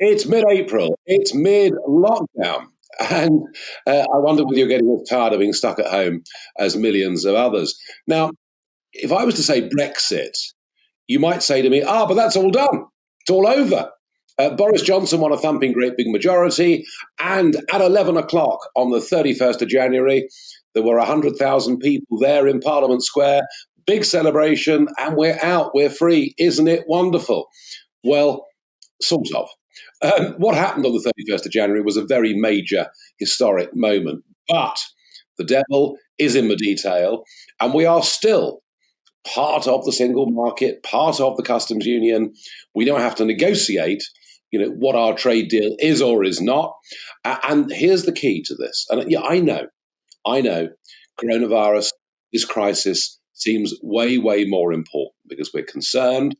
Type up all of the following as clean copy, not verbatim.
It's mid-April. It's mid-lockdown. And I wonder whether you're getting as tired of being stuck at home as millions of others. Now, if I was to say Brexit, you might say to me, but that's all done. It's all over. Boris Johnson won a thumping great big majority. And at 11 o'clock on the 31st of January, there were 100,000 people there in Parliament Square. Big celebration. And we're out. We're free. Isn't it wonderful? Well, sort of. What happened on the 31st of January was a very major historic moment. But the devil is in the detail. And we are still part of the single market, part of the customs union. We don't have to negotiate, what our trade deal is or is not. And here's the key to this. And yeah, I know, coronavirus, this crisis seems way, way more important because we're concerned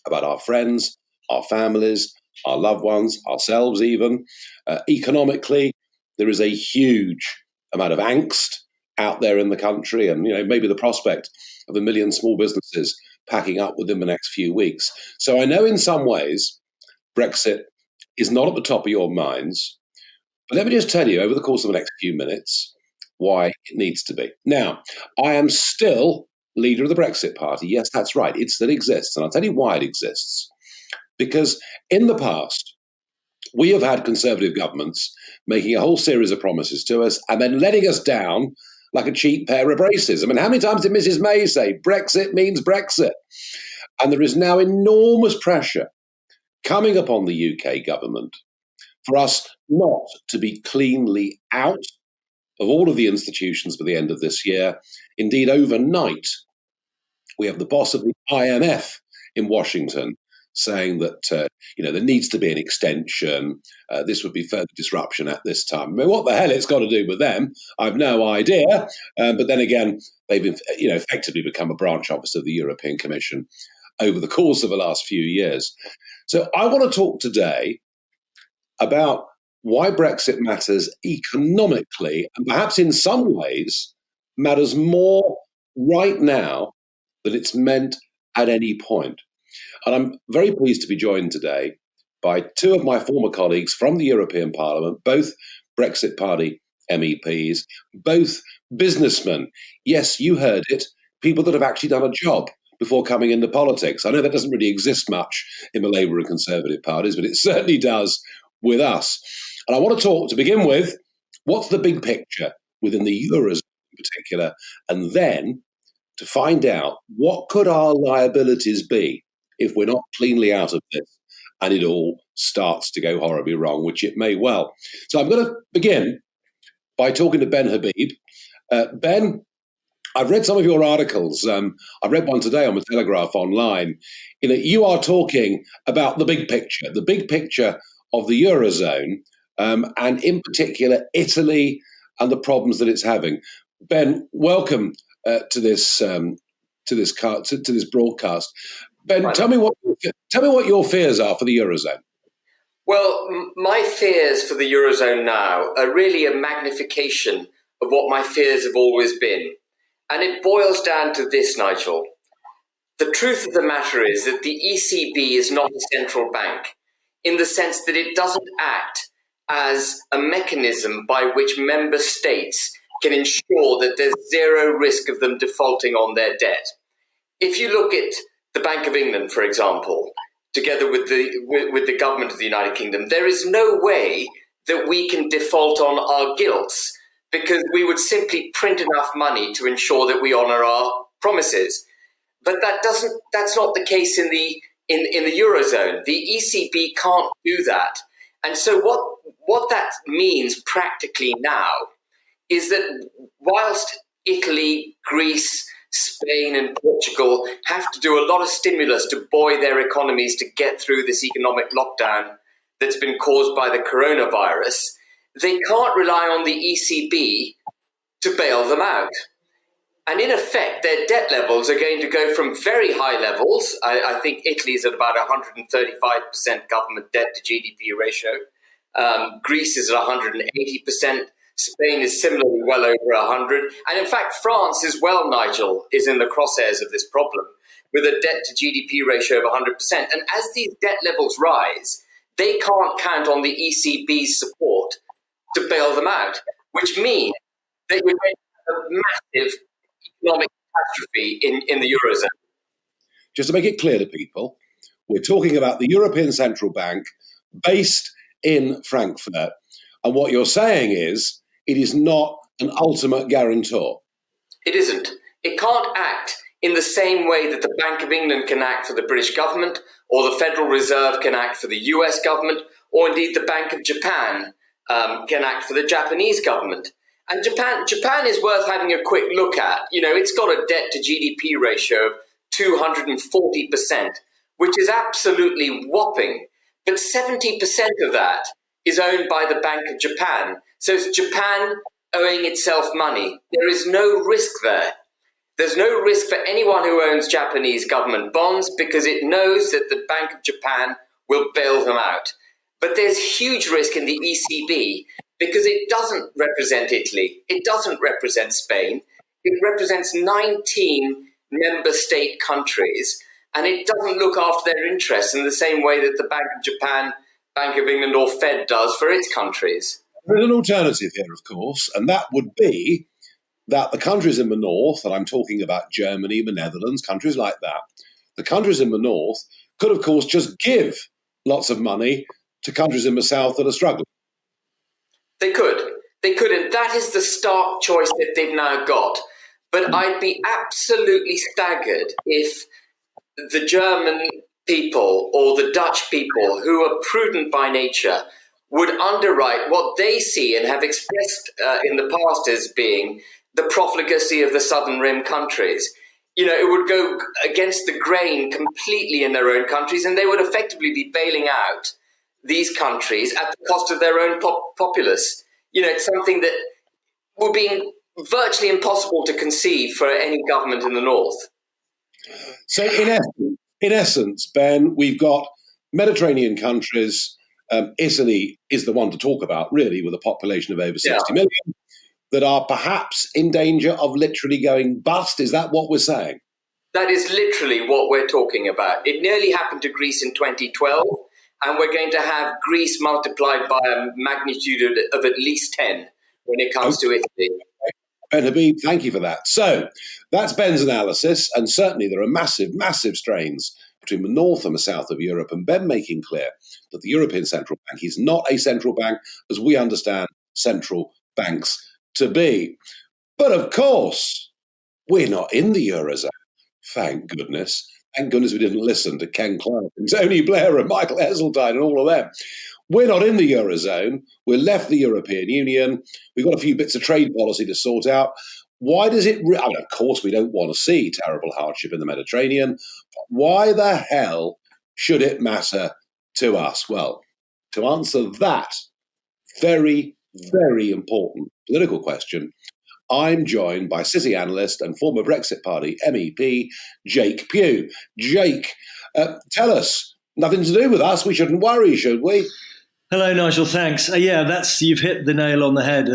about our friends, our families, our loved ones, ourselves even. Economically, there is a huge amount of angst out there in the country, and maybe the prospect of 1 million small businesses packing up within the next few weeks. So I know in some ways Brexit is not at the top of your minds, but let me just tell you over the course of the next few minutes why it needs to be. Now, I am still leader of the Brexit Party. Yes, that's right. It still exists, and I'll tell you why it exists. Because in the past, we have had Conservative governments making a whole series of promises to us and then letting us down like a cheap pair of braces. I mean, how many times did Mrs. May say, Brexit means Brexit? And there is now enormous pressure coming upon the UK government for us not to be cleanly out of all of the institutions by the end of this year. Indeed, overnight, we have the boss of the IMF in Washington saying that there needs to be an extension. This would be further disruption at this time. I mean, what the hell it's got to do with them? I've no idea. But then again, they've effectively become a branch office of the European Commission over the course of the last few years. So I want to talk today about why Brexit matters economically, and perhaps in some ways matters more right now than it's meant at any point. And I'm very pleased to be joined today by two of my former colleagues from the European Parliament, both Brexit Party MEPs, both businessmen. Yes, you heard it, people that have actually done a job before coming into politics. I know that doesn't really exist much in the Labour and Conservative parties, but it certainly does with us. And I want to talk, to begin with, what's the big picture within the Eurozone in particular, and then to find out what could our liabilities be if we're not cleanly out of this and it all starts to go horribly wrong, which it may well. So I'm going to begin by talking to Ben Habib. Ben, I've read some of your articles. I've read one today on the Telegraph online. You are talking about the big picture of the Eurozone, and in particular Italy and the problems that it's having. Ben, welcome to this broadcast. Ben, Right. tell me what your fears are for the Eurozone. Well, my fears for the Eurozone now are really a magnification of what my fears have always been. And it boils down to this, Nigel. The truth of the matter is that the ECB is not a central bank in the sense that it doesn't act as a mechanism by which member states can ensure that there's zero risk of them defaulting on their debt. If you look at the Bank of England, for example, together with the government of the United Kingdom, there is no way that we can default on our gilts because we would simply print enough money to ensure that we honour our promises. But that's not the case in the Eurozone. The ECB can't do that. And so what that means practically now is that whilst Italy, Greece, Spain and Portugal have to do a lot of stimulus to buoy their economies to get through this economic lockdown that's been caused by the coronavirus, they can't rely on the ECB to bail them out. And in effect, their debt levels are going to go from very high levels. I think Italy is at about 135% government debt to GDP ratio. Greece is at 180%. Spain is similarly well over 100. And in fact, France as well, Nigel, is in the crosshairs of this problem with a debt to GDP ratio of 100%. And as these debt levels rise, they can't count on the ECB's support to bail them out, which means that you're going to have a massive economic catastrophe in the Eurozone. Just to make it clear to people, we're talking about the European Central Bank based in Frankfurt. And what you're saying is it is not an ultimate guarantor. It isn't. It can't act in the same way that the Bank of England can act for the British government, or the Federal Reserve can act for the US government, or indeed the Bank of Japan can act for the Japanese government. And Japan is worth having a quick look at. You know, it's got a debt to GDP ratio of 240%, which is absolutely whopping. But 70% of that is owned by the Bank of Japan. So it's Japan owing itself money. There is no risk there. There's no risk for anyone who owns Japanese government bonds because it knows that the Bank of Japan will bail them out. But there's huge risk in the ECB because it doesn't represent Italy. It doesn't represent Spain. It represents 19 member state countries, and it doesn't look after their interests in the same way that the Bank of Japan, Bank of England, or Fed does for its countries. There's an alternative here, of course, and that would be that the countries in the north, and I'm talking about Germany, the Netherlands, countries like that, the countries in the north could, of course, just give lots of money to countries in the south that are struggling. They could, and that is the stark choice that they've now got. But I'd be absolutely staggered if the German people or the Dutch people, who are prudent by nature, would underwrite what they see and have expressed in the past as being the profligacy of the Southern Rim countries. You know, it would go against the grain completely in their own countries, and they would effectively be bailing out these countries at the cost of their own populace. You know, it's something that would be virtually impossible to conceive for any government in the north. So in essence, Ben, we've got Mediterranean countries. Italy is the one to talk about, really, with a population of over 60 million, that are perhaps in danger of literally going bust. Is that what we're saying? That is literally what we're talking about. It nearly happened to Greece in 2012, and we're going to have Greece multiplied by a magnitude of at least 10 when it comes to Italy. Ben Habib, thank you for that. So that's Ben's analysis, and certainly there are massive, massive strains between the north and the south of Europe, and Ben making clear that the European Central Bank is not a central bank as we understand central banks to be. But of course, we're not in the Eurozone. Thank goodness. Thank goodness we didn't listen to Ken Clarke and Tony Blair and Michael Heseltine and all of them. We're not in the Eurozone. We're left the European Union. We've got a few bits of trade policy to sort out. Why does it... I mean, of course, we don't want to see terrible hardship in the Mediterranean. But why the hell should it matter to us? Well, to answer that very, very important political question, I'm joined by City analyst and former Brexit Party MEP, Jake Pugh. Jake, tell us, nothing to do with us. We shouldn't worry, should we? Hello, Nigel. Thanks. You've hit the nail on the head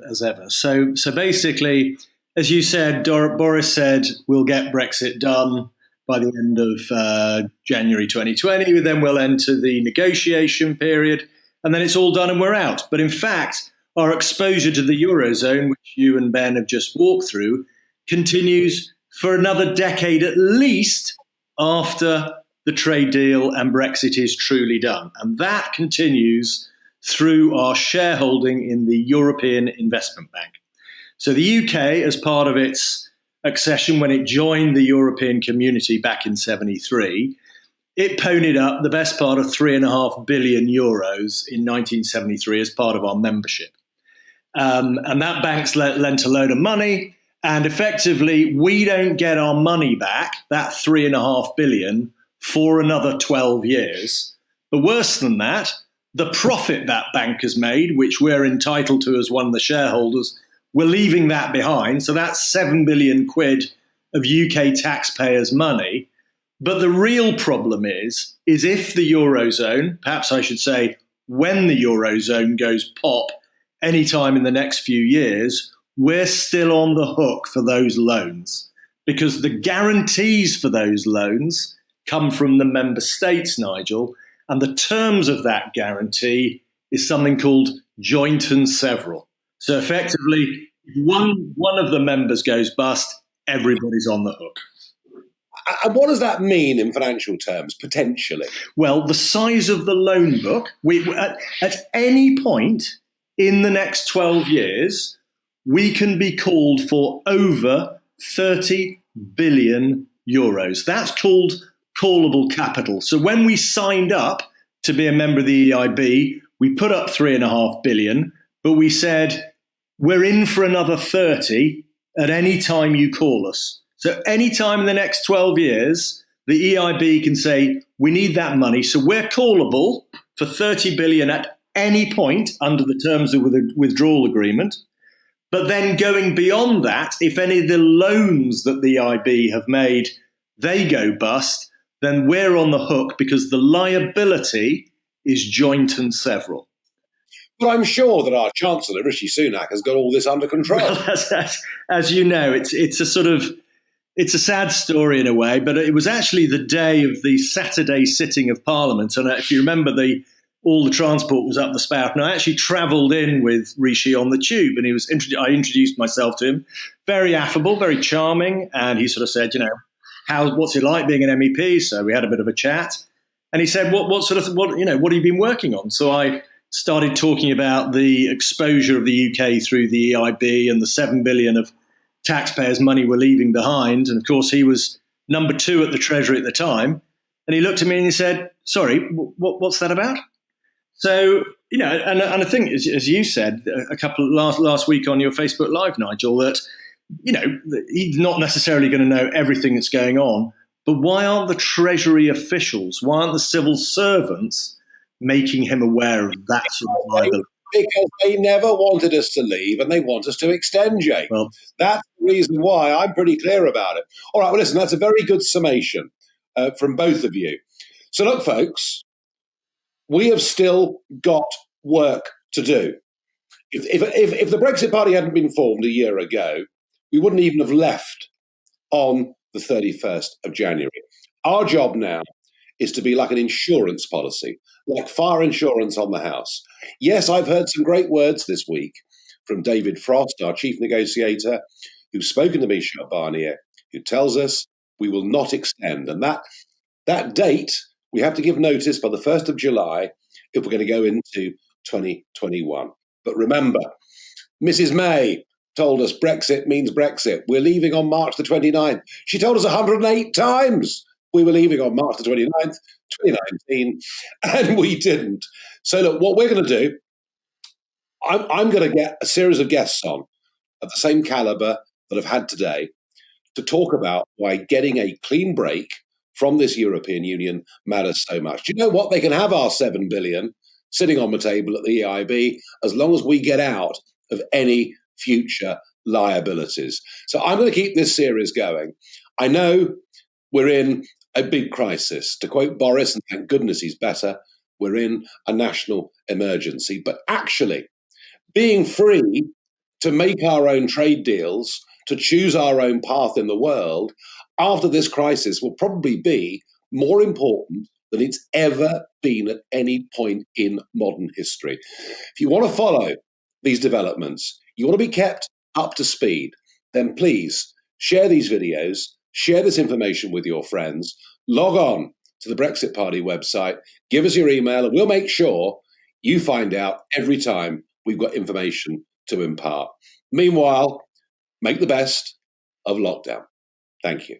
as ever. So basically, as you said, Boris said we'll get Brexit done by the end of January 2020. Then we'll enter the negotiation period, and then it's all done and we're out. But in fact, our exposure to the Eurozone, which you and Ben have just walked through, continues for another decade at least after the trade deal and Brexit is truly done. And that continues through our shareholding in the European Investment Bank. So the UK, as part of its accession when it joined the European community back in 1973, it ponied up the best part of €3.5 billion in 1973 as part of our membership. And that bank's lent a load of money, and effectively we don't get our money back, that $3.5 billion, for another 12 years. But worse than that, the profit that bank has made, which we're entitled to as one of the shareholders, we're leaving that behind. So that's £7 billion of UK taxpayers' money. But the real problem is if the Eurozone, perhaps I should say when the Eurozone goes pop anytime in the next few years, we're still on the hook for those loans because the guarantees for those loans come from the member states, Nigel, And the terms of that guarantee is something called joint and several. So effectively, if one of the members goes bust, everybody's on the hook. And what does that mean in financial terms, potentially? Well, the size of the loan book, at any point in the next 12 years, we can be called for over 30 billion euros. That's called callable capital. So when we signed up to be a member of the EIB, we put up 3.5 billion, but we said, we're in for another 30 at any time you call us. So any time in the next 12 years, the EIB can say, we need that money. So we're callable for 30 billion at any point under the terms of the withdrawal agreement. But then going beyond that, if any of the loans that the EIB have made, they go bust, then we're on the hook because the liability is joint and several. But I'm sure that our Chancellor, Rishi Sunak, has got all this under control. Well, as you know, it's a sad story in a way, but it was actually the day of the Saturday sitting of Parliament. And if you remember, all the transport was up the spout. And I actually travelled in with Rishi on the tube, and I introduced myself to him. Very affable, very charming. And he sort of said, what's it like being an MEP? So we had a bit of a chat. And he said, what have you been working on? So I started talking about the exposure of the UK through the EIB and the 7 billion of taxpayers' money we're leaving behind. And of course, he was number 2 at the Treasury at the time. And he looked at me and he said, sorry, what's that about? So, and I think, as you said a couple last week on your Facebook Live, Nigel, that, he's not necessarily going to know everything that's going on. But why aren't the Treasury officials, why aren't the civil servants making him aware of that sort of liability? Because they never wanted us to leave and they want us to extend, Jake. Well, that's the reason why I'm pretty clear about it. All right, well, listen, that's a very good summation from both of you. So look, folks, we have still got work to do. If the Brexit Party hadn't been formed a year ago, we wouldn't even have left on the 31st of January. Our job now is to be like an insurance policy, like fire insurance on the house. Yes, I've heard some great words this week from David Frost, our chief negotiator, who's spoken to Michel Barnier, who tells us we will not extend. And that date, we have to give notice by the 1st of July if we're going to go into 2021. But remember, Mrs. May told us Brexit means Brexit. We're leaving on March the 29th. She told us 108 times we were leaving on March the 29th, 2019, and we didn't. So look, what we're going to do, I'm going to get a series of guests on of the same caliber that I've had today to talk about why getting a clean break from this European Union matters so much. Do you know what? They can have our 7 billion sitting on the table at the EIB as long as we get out of any future liabilities. So I'm going to keep this series going. I know we're in a big crisis. To quote Boris, and thank goodness he's better, we're in a national emergency. But actually, being free to make our own trade deals, to choose our own path in the world after this crisis will probably be more important than it's ever been at any point in modern history. If you want to follow these developments, you want to be kept up to speed, then please share these videos, share this information with your friends, log on to the Brexit Party website, give us your email, and we'll make sure you find out every time we've got information to impart. Meanwhile, make the best of lockdown. Thank you.